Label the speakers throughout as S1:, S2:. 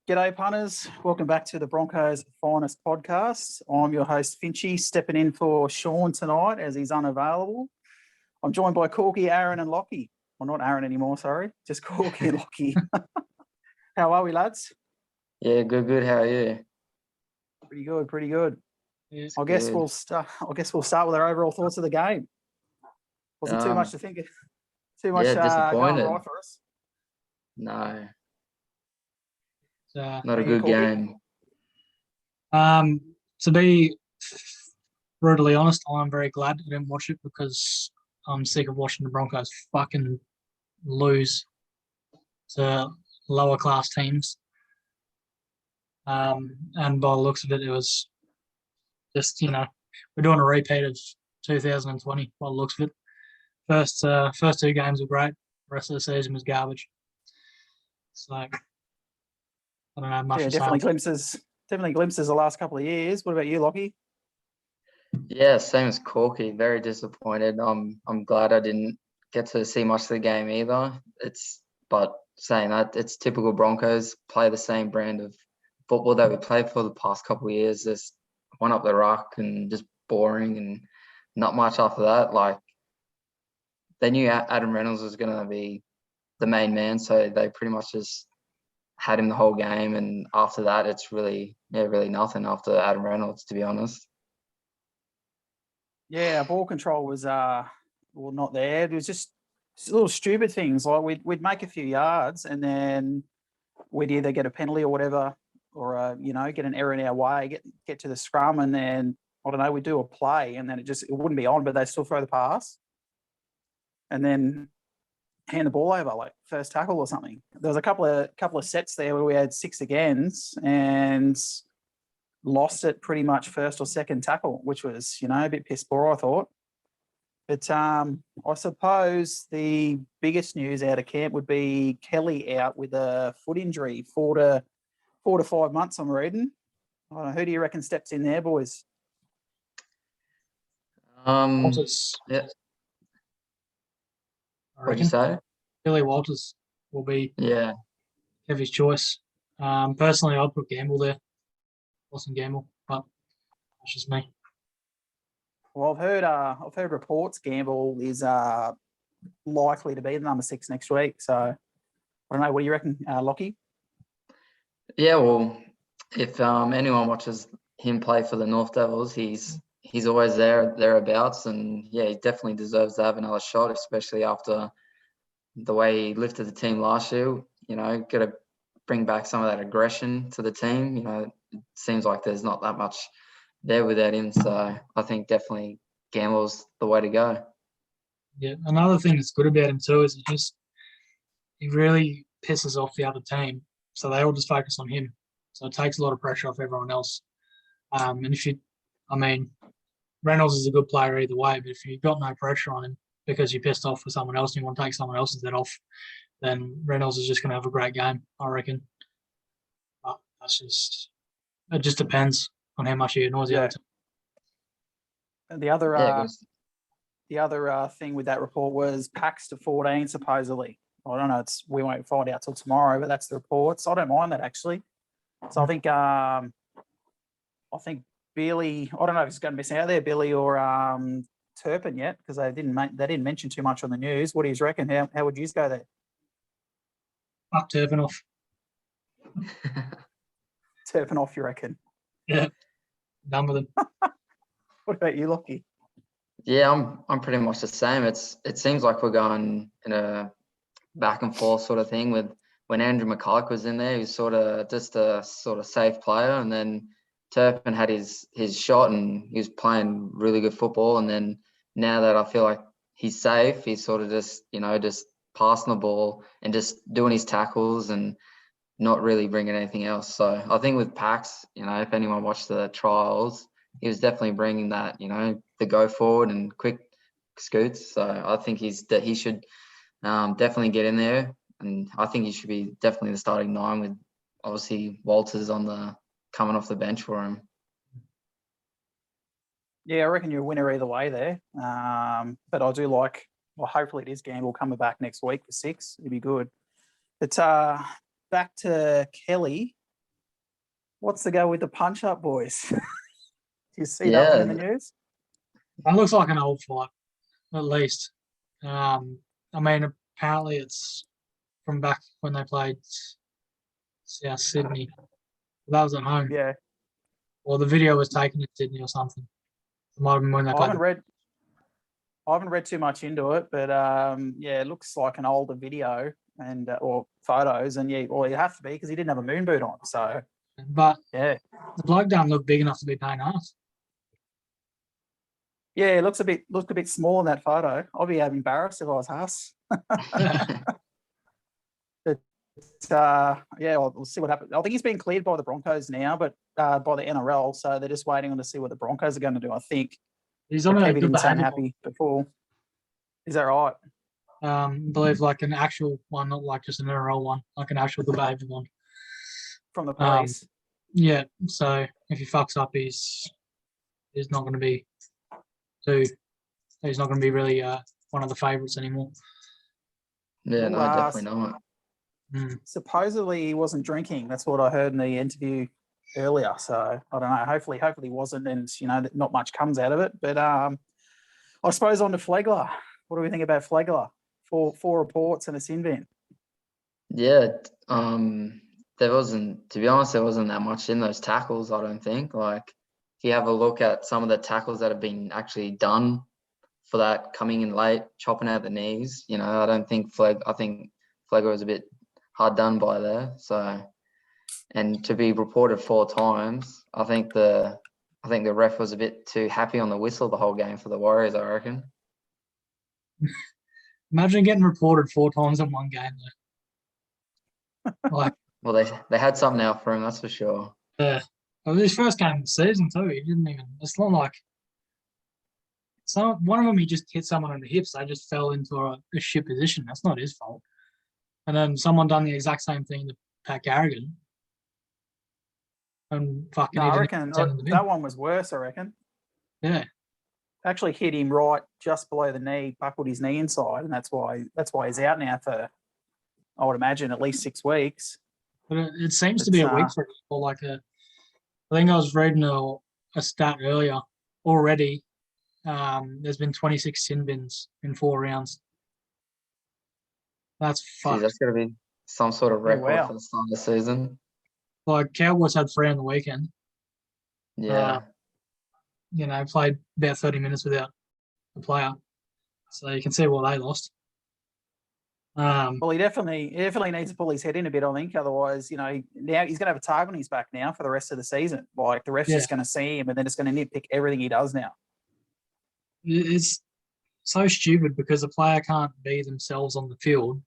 S1: G'day, punters. Welcome back to the Broncos Finest podcast. I'm your host, Finchy, stepping in for Sean tonight as he's unavailable. I'm joined by Corky, Aaron, and Lockie. Well, not Aaron anymore, sorry. Just Corky and Lockie. How are we, lads?
S2: Yeah, good. How are you?
S1: Pretty good.
S2: Yes,
S1: I guess
S2: good.
S1: we'll start with our overall thoughts of the game. Wasn't too much to think of. Too much
S2: Yeah,
S1: going
S2: disappointed.
S1: right for us.
S2: No,
S3: So,
S2: not a
S1: Are you
S2: good
S1: Corky?
S2: game.
S3: to be brutally honest, I'm very glad I didn't watch it because I'm sick of watching the Broncos fucking lose to lower class teams. And by the looks of it, it was just, we're doing a repeat of 2020 by the looks of it. First two games were great. The rest of the season was garbage. So I don't have much
S1: Yeah,
S3: to say.
S1: definitely glimpses the last couple of years. What about you, Lockie?
S2: Yeah, same as Corky. Very disappointed. I'm glad I didn't get to see much of the game either. But saying that, it's typical Broncos play the same brand of football that we played for the past couple of years. Just one up the ruck and just boring and not much after that. Like they knew Adam Reynolds was going to be the main man, so they pretty much just had him the whole game. And after that, it's really nothing after Adam Reynolds, to be honest.
S1: Yeah, ball control was not there. It was just little stupid things like we'd make a few yards and then we'd either get a penalty or whatever, or get an error in our way, get to the scrum, and then I don't know, we'd do a play and then it wouldn't be on, but they still throw the pass, and then hand the ball over like first tackle or something. There was a couple of sets there where we had 6 agains and lost it pretty much first or second tackle, which was, a bit piss poor, I thought. But I suppose the biggest news out of camp would be Kelly out with a foot injury, 4 to 5 months, I'm reading. I don't know, who do you reckon steps in there, boys?
S3: Walters,
S2: Yeah.
S3: I
S2: What'd you
S3: reckon.
S2: say?
S3: Billy Walters will be
S2: Yeah.
S3: Kevy's choice. Personally, I'd put Gamble there. Wasn't Gamble, but that's just me.
S1: Well, I've heard reports Gamble is likely to be the number 6 next week. So I don't know. What do you reckon, Lockie?
S2: Yeah, well, if anyone watches him play for the North Devils, he's always thereabouts, and yeah, he definitely deserves to have another shot, especially after the way he lifted the team last year. Got to bring back some of that aggression to the team. It seems like there's not that much there without him, so I think definitely Gamble's the way to go.
S3: Yeah, another thing that's good about him too is he really pisses off the other team, so they all just focus on him. So it takes a lot of pressure off everyone else. And Reynolds is a good player either way, but if you've got no pressure on him because you're pissed off for someone else and you want to take someone else's head off, then Reynolds is just going to have a great game, I reckon. But it just depends on how much he annoys the other team.
S1: And the other thing with that report was Pax to 14 supposedly. I don't know. We won't find out till tomorrow, but that's the reports. I don't mind that actually. So I think Billy. I don't know if he's going to miss out there, Billy or Turpin yet, because they didn't mention too much on the news. What do you reckon? How would you go there?
S3: Fuck Turpin off.
S1: Turpin off, you reckon?
S3: Yeah, done with him.
S1: What about you, Lockie?
S2: Yeah, I'm pretty much the same. It seems like we're going in a back and forth sort of thing. With when Andrew McCulloch was in there, he was sort of just a sort of safe player, and then Turpin had his shot and he was playing really good football. And then now that I feel like he's safe, he's sort of just passing the ball and just doing his tackles and not really bringing anything else. So I think with Pax, if anyone watched the trials, he was definitely bringing that, the go forward and quick scoots. So I think he should definitely get in there, and I think he should be definitely the starting 9 with obviously Walters coming off the bench for him.
S1: Yeah, I reckon you're a winner either way there. But I do like. Well, hopefully it is Gamble coming back next week for 6. It'd be good. But back to Kelly. What's the go with the punch up, boys? Do you see that one in the news?
S3: That looks like an old fight, at least. I mean, apparently it's from back when they played South Sydney. That was at home.
S1: Yeah.
S3: Or the video was taken in Sydney or something. It might have been when they played.
S1: I haven't read too much into it, but yeah, it looks like an older video and or photos, and yeah, well, it have to be because he didn't have a moon boot on. So,
S3: but
S1: yeah,
S3: the bloke don't look big enough to be paying us.
S1: Yeah, it looks a bit small in that photo. I'd be embarrassed if I was Huss. But yeah, we'll see what happens. I think he's been cleared by the Broncos now, but by the NRL, so they're just waiting on to see what the Broncos are going to do. I think
S3: he's on a
S1: Kevin
S3: good
S1: didn't sound
S3: behaviour
S1: happy before. Is that right?
S3: I believe like an actual one, not like just an NRL one, like an actual good behaviour one.
S1: From the police.
S3: Yeah, so if he fucks up, he's not going to be he's not going to be really one of the favourites anymore.
S2: Yeah, no, definitely not.
S1: Supposedly he wasn't drinking. That's what I heard in the interview earlier. So I don't know. Hopefully he wasn't, and not much comes out of it. But I suppose on to Flegler. What do we think about Flegler? Four reports and a sin bin.
S2: Yeah, there wasn't, to be honest, there wasn't that much in those tackles, I don't think. Like, if you have a look at some of the tackles that have been actually done for that coming in late, chopping out the knees, I don't think I think Flegler was a bit hard done by there. So, and to be reported 4 times, I think the ref was a bit too happy on the whistle the whole game for the Warriors, I reckon.
S3: Imagine getting reported 4 times in one game, though. Like,
S2: well, they had something out for him, that's for sure.
S3: Yeah. Well, his first game of the season, too. He didn't even. It's not like. One of them, he just hit someone on the hips. They just fell into a shit position. That's not his fault. And then someone done the exact same thing to Pat Garrigan. And fucking.
S1: No, I reckon that one was worse. I reckon.
S3: Yeah.
S1: Actually hit him right just below the knee, buckled his knee inside, and that's why he's out now for, I would imagine, at least 6 weeks.
S3: But it seems to be a week for people. Like I think I was reading a stat earlier already. There's been 26 sin bins in 4 rounds. That's fucked.
S2: Jeez, that's got to be some sort of record for the start of the season.
S3: Like Cowboys had 3 on the weekend.
S2: Yeah.
S3: Played about 30 minutes without a player. So you can see why they lost.
S1: Well, he definitely needs to pull his head in a bit, I think. Otherwise, now he's going to have a target on his back now for the rest of the season. Like, the ref's just going to see him, and then it's going to nitpick everything he does now.
S3: It's so stupid because the player can't be themselves on the field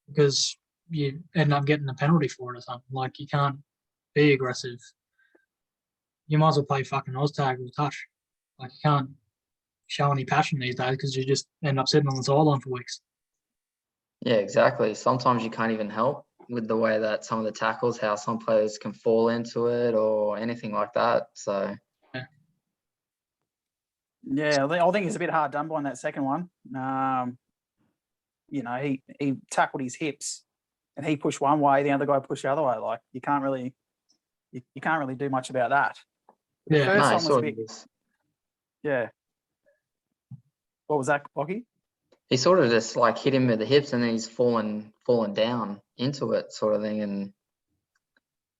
S3: because you end up getting a penalty for it or something. Like, you can't be aggressive. You might as well play fucking Oztag with touch. Like, you can't show any passion these days because you just end up sitting on the sideline for weeks.
S2: Yeah, exactly. Sometimes you can't even help with the way that some of the tackles, how some players can fall into it or anything like that. So,
S1: yeah, I think he's a bit hard done by in that second one. He tackled his hips, and he pushed one way, the other guy pushed the other way. Like, you can't really do much about that. The first one was a bit. Yeah. What was that, Lockie?
S2: He sort of just like hit him with the hips, and then he's fallen down into it, sort of thing. And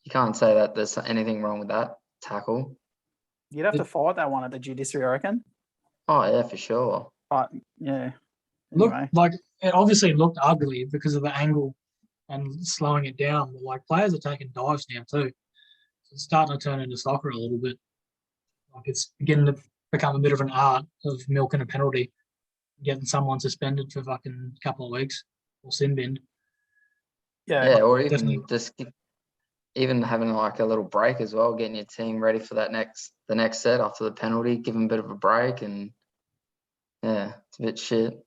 S2: you can't say that there's anything wrong with that tackle.
S1: You'd have to fight that one at the judiciary, I reckon.
S2: Oh yeah, for sure.
S1: But yeah.
S3: Look, like, it obviously looked ugly because of the angle and slowing it down. But like, players are taking dives now too. So it's starting to turn into soccer a little bit. Like, it's beginning to become a bit of an art of milking a penalty, getting someone suspended for fucking couple of weeks or sin binned.
S2: Yeah, or even even having like a little break as well, getting your team ready for the next set after the penalty, give them a bit of a break, and yeah, it's a bit shit.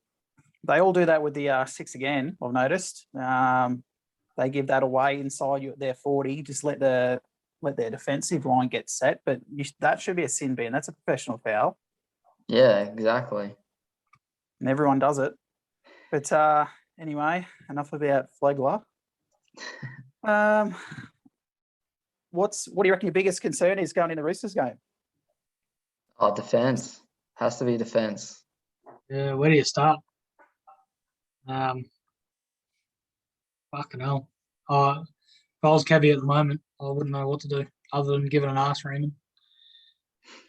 S1: They all do that with the 6 again, I've noticed. They give that away inside their 40, just let their defensive line get set, but that should be a sin bin. That's a professional foul.
S2: Yeah, exactly.
S1: And everyone does it. But anyway, enough about Flegler. what do you reckon your biggest concern is going in the Roosters game?
S2: Oh, defense. Has to be defense.
S3: Yeah, where do you start? Fucking hell. If I was Kevy at the moment, I wouldn't know what to do other than give it an ass reaming.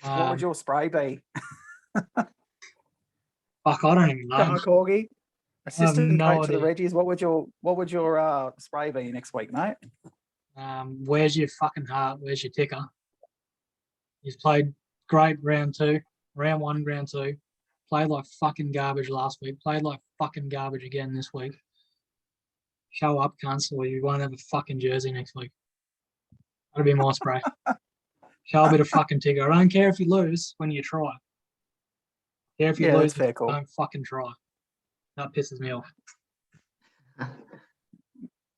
S1: What would your spray be?
S3: Fuck, I don't even know.
S1: Corgi, assistant
S3: no
S1: coach of the
S3: idea.
S1: Reggies. What would your spray be next week, mate?
S3: Where's your fucking heart? Where's your ticker? He's played great round 2, round 1, round 2. Played like fucking garbage last week. Played like fucking garbage again this week. Show up, cunts, or you won't have a fucking jersey next week. That'll be my spray. Show a bit of fucking ticker. I don't care if you lose when you try. I care if you lose,
S1: fair call.
S3: don't fucking try. That pisses me off.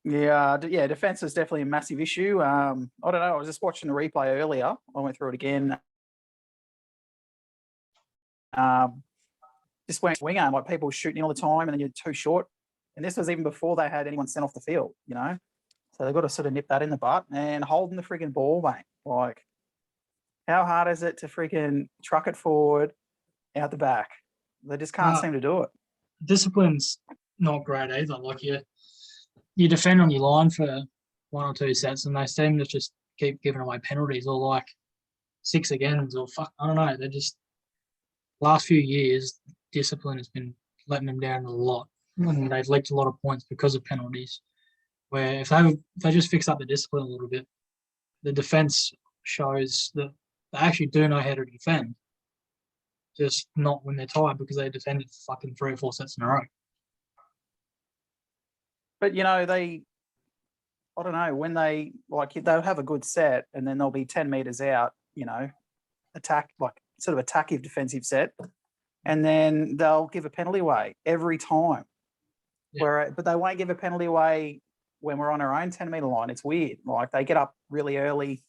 S1: Yeah, defense is definitely a massive issue. I don't know. I was just watching the replay earlier. I went through it again. Just went winger, like people shooting all the time, and then you're too short. And this was even before they had anyone sent off the field, you know. So they've got to sort of nip that in the butt and holding the frigging ball, mate. Like, how hard is it to freaking truck it forward, out the back? They just can't seem to do it.
S3: Discipline's not great either. Like you defend on your line for 1 or 2 sets, and they seem to just keep giving away penalties or like 6 agains or fuck. I don't know. They're just last few years discipline has been letting them down a lot, and they've leaked a lot of points because of penalties. Where if they just fix up the discipline a little bit, the defense shows that they actually do know how to defend. Just not when they're tired because they defended fucking 3 or 4 sets in a row.
S1: But, you know, I don't know, when they'll have a good set and then they'll be 10 metres out, you know, attackive defensive set, and then they'll give a penalty away every time. Yeah. But they won't give a penalty away when we're on our own 10-metre line. It's weird. Like, they get up really early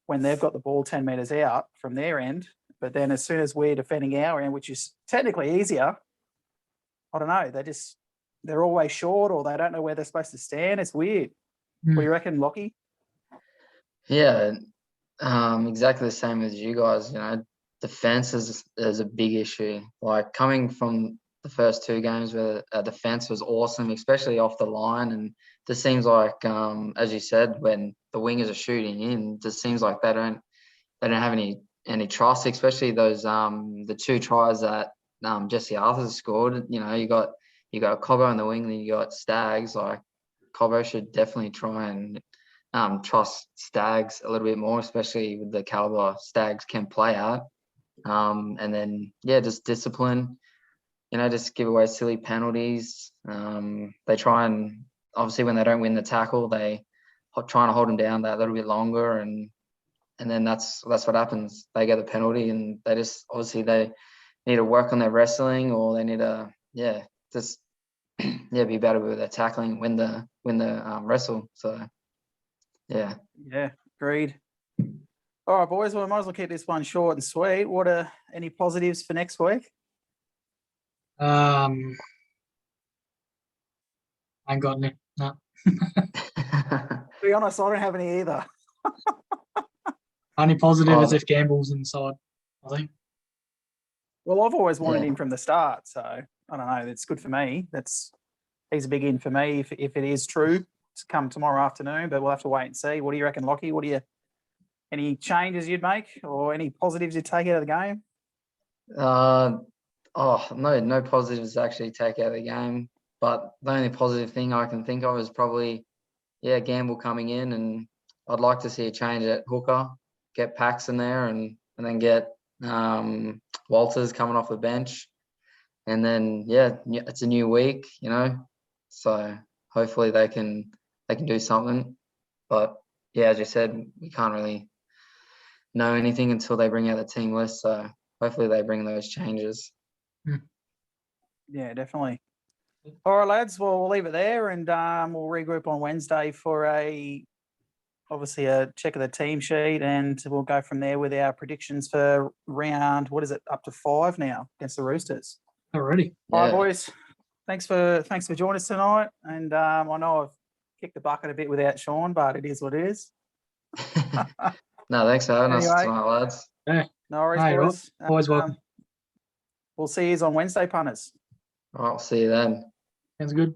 S1: when they've got the ball 10 metres out from their end, but then as soon as we're defending our end, which is technically easier, I don't know, they're always short or they don't know where they're supposed to stand. It's weird. What do you reckon, Lockie?
S2: Yeah, exactly the same as you guys. You know, defense is a big issue. Like, coming from the first 2 games where defense was awesome, especially off the line, and just seems like, as you said, when the wingers are shooting in, just seems like they don't have any trust, especially those the 2 tries that Jesse Arthur scored. You know, you got Cobbo in the wing, then you got Staggs. Like, Cobbo should definitely try and trust Staggs a little bit more, especially with the caliber Staggs can play at. And then, just discipline, you know, just give away silly penalties. They try and, obviously, when they don't win the tackle, they try to hold them down that little bit longer. And then that's what happens. They get the penalty, and they just, obviously, they need to work on their wrestling, or they need to, be better with their tackling, win the wrestle. So, yeah.
S1: Yeah, agreed. All right, boys. Well, we might as well keep this one short and sweet. What are any positives for next week?
S3: I ain't got any. No.
S1: To be honest, I don't have any either.
S3: Only positive is if Gamble's inside, I think.
S1: Well, I've always wanted him from the start, so I don't know. It's good for me. He's a big in for me if it is true to come tomorrow afternoon, but we'll have to wait and see. What do you reckon, Lockie? Any changes you'd make or any positives you'd take out of the game?
S2: No positives to actually take out of the game. But the only positive thing I can think of is probably, Gamble coming in, and I'd like to see a change at hooker, get Paxton there, and then get Walters coming off the bench. And then, it's a new week, you know, so hopefully they can do something. But, as you said, we can't really know anything until they bring out the team list. So hopefully they bring those changes.
S1: Yeah, definitely. All right, lads. Well, we'll leave it there, and we'll regroup on Wednesday for obviously a check of the team sheet, and we'll go from there with our predictions for round, what is it, up to 5 now against the Roosters.
S3: Already.
S1: All right, boys. Thanks for joining us tonight. And I know I've kicked the bucket a bit without Sean, but it is what it is.
S2: No, thanks for having us
S1: Anyway.
S2: tonight, lads.
S1: No worries,
S3: Hey, Rob.
S1: boys.
S3: Always welcome.
S1: We'll see you on Wednesday, punters.
S2: All right, we'll see you then.
S3: Sounds good.